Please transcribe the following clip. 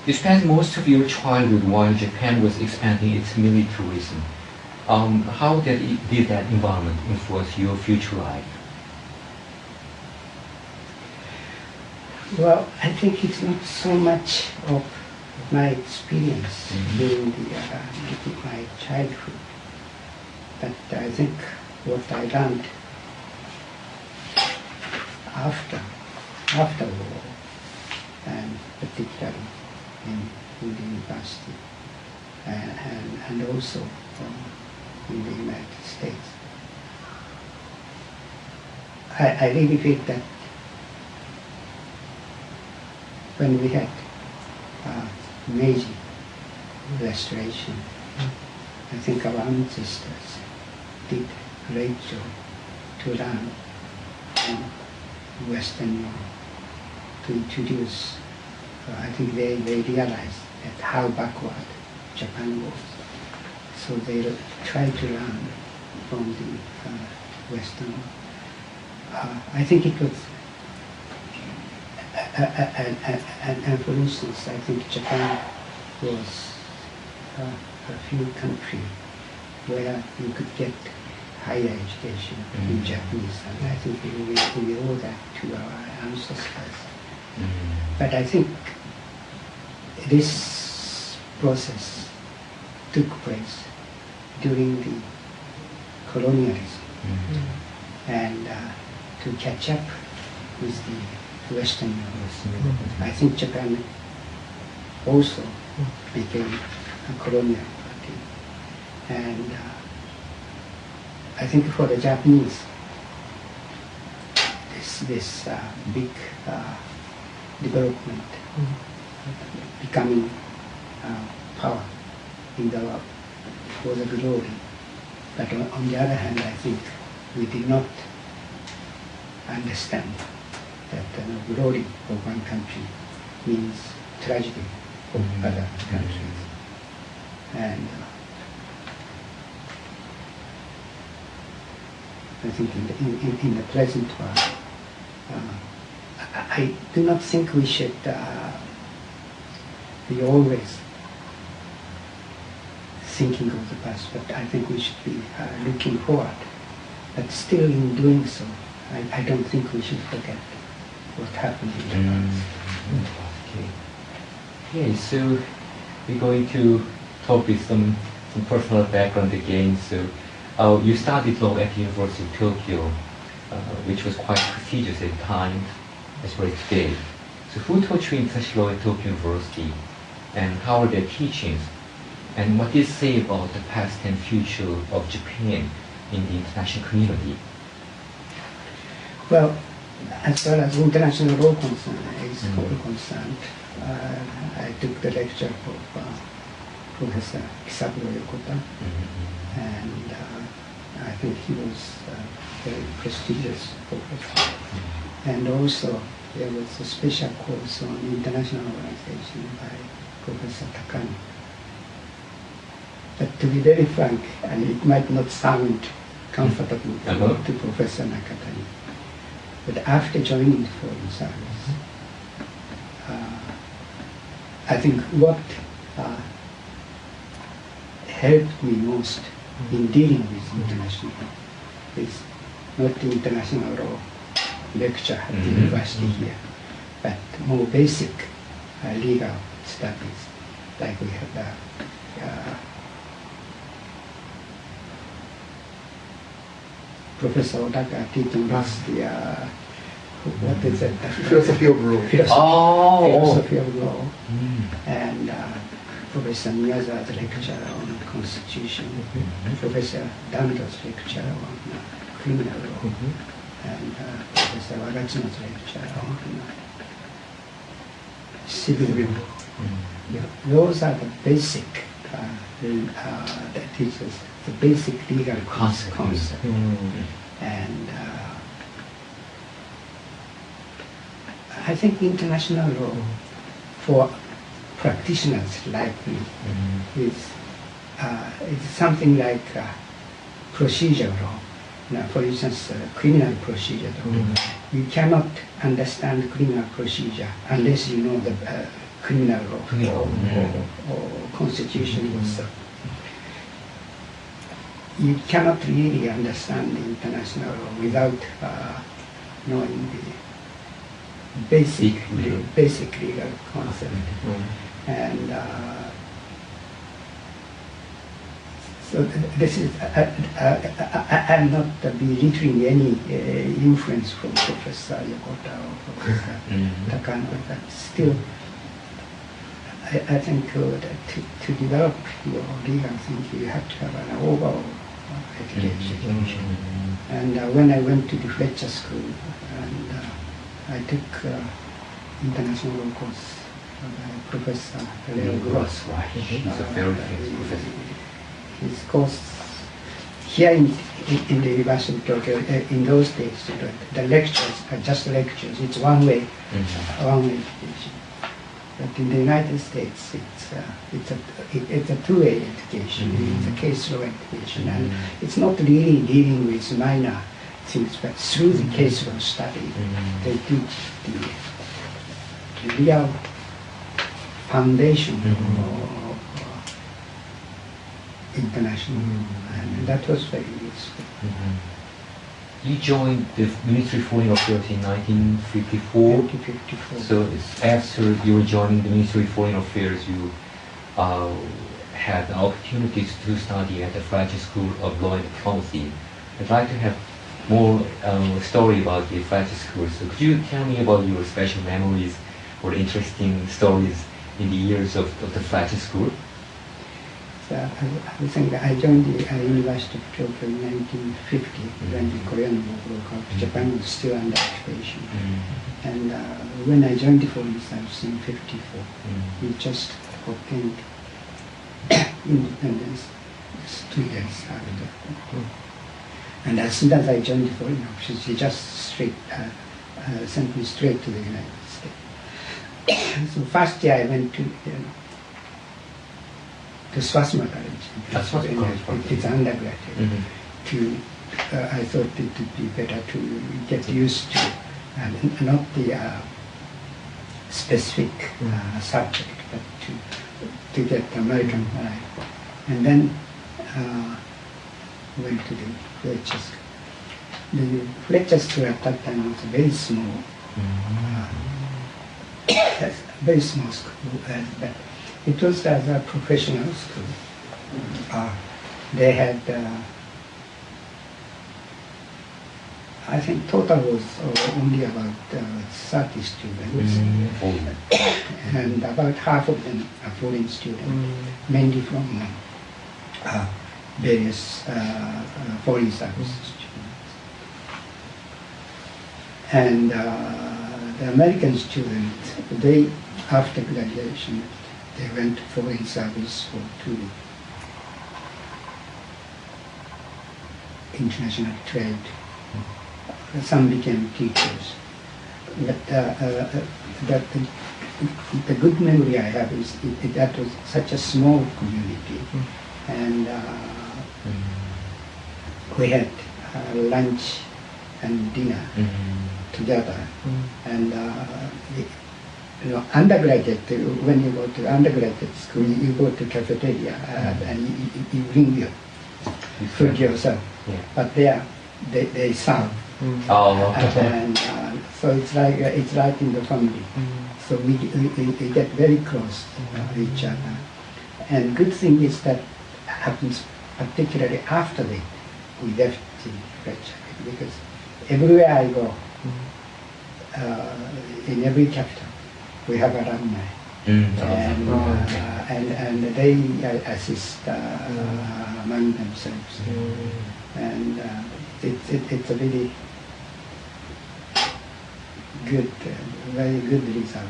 You spent most of your childhood while Japan was expanding its militarism. How did that environment influence your future life? Well, I think it's not so much of my experience during my childhood, but I think what I learned after the war, and particularly in the university, and also in the United States, I really feel that when we had Meiji restoration, I think our ancestors did a great job to learn Western Europe, to introduce. I think they realized that how backward Japan was. So they tried to learn from the Western world. I think it was, and for instance, I think Japan was a few countries where you could get higher education in Japanese, and I think we owe that to our ancestors. But I think this process took place during the colonialism, and to catch up with the Western Europe. I think Japan also became a colonial party, and I think for the Japanese, this big development, becoming power in the world was a glory. But on the other hand, I think we did not understand that the glory of one country means tragedy of other countries. And I think in the present world, I do not think we should be always thinking of the past, but I think we should be looking forward. But still in doing so, I don't think we should forget what happened in the past. Okay, so we're going to talk with some personal background again. So you studied law at the University of Tokyo, which was quite prestigious at the time, as well as today. So who taught you English law at Tokyo University, and how are their teachings? And what did it say about the past and future of Japan in the international community? Well, as far as international law is concerned, I took the lecture of Professor Kisaburo Yokota, and I think he was a very prestigious professor. And also there was a special course on international organization by Professor Takano. But to be very frank, and it might not sound comfortable to Professor Nakatani, but after joining the Foreign Service, I think what helped me most in dealing with international law is not the international law lecture at the university here, but more basic legal studies, like we had Professor Odaka teaching us the, what is it? Philosophy of law. Philosophy of law. And Professor Miyazawa's lecture on Constitution, Professor Dando's lecture on criminal law, and Professor Wagatsuno's lecture on civil law. Those are the basic, that teaches the basic legal concept. And I think international law for practitioners like me is something like procedure law. Now, for instance, criminal procedure law. You cannot understand criminal procedure unless you know the criminal law Criminal, or constitution also. You cannot really understand the international law without knowing the basic legal concept. And so this is, I'm not belittling any influence from Professor Yokota or Professor Takano, but still, I think that to develop your legal thinking, you have to have an overall education. And when I went to the Fletcher School, and I took international law course by Professor Leo Gross. Right. He's a very famous professor. His course here in the University of Tokyo, in those days, the lectures are just lectures. It's one way education. But in the United States, it's a two-way education. It's a case law education, and it's not really dealing with minor things, but through the case law study, they teach the real foundation of international law, and that was very useful. You joined the Ministry of Foreign Affairs in 1954. 1954. So it's after you were joining the Ministry of Foreign Affairs, you had the opportunities to study at the Fletcher School of Law and Diplomacy. I'd like to have more story about the Fletcher School. So could you tell me about your special memories or interesting stories in the years of the Fletcher School? So I think that I joined the University of Tokyo in 1950 when the Korean War broke out. Japan was still under occupation. And when I joined the Foreign Service in 1954, we just obtained independence just 2 years after. And as soon as I joined the Foreign Office, they just sent me straight to the United States. So first year I went to Swarthmore College. It's undergraduate. I thought it would be better to get used to not the specific subject, but to get American life. And then went to the Fletcher School. The Fletcher School at that time was very small, very small school. But it was as a professional school. They had, I think total was only about 30 students. And about half of them are foreign students, mainly from various foreign service students. And the American students, they, after graduation, they went to foreign service for 2 international trade. Some became teachers. But the good memory I have is that was such a small community. And we had lunch and dinner together. And undergraduate, when you go to undergraduate school, you go to cafeteria and you bring your food yourself. But there, they serve. And so it's like right in the family. So we get very close to each other. And good thing is that happens particularly after we left the Fletcher, because everywhere I go, in every capital, we have alumni. And they assist among themselves. And it's a very good, very good result.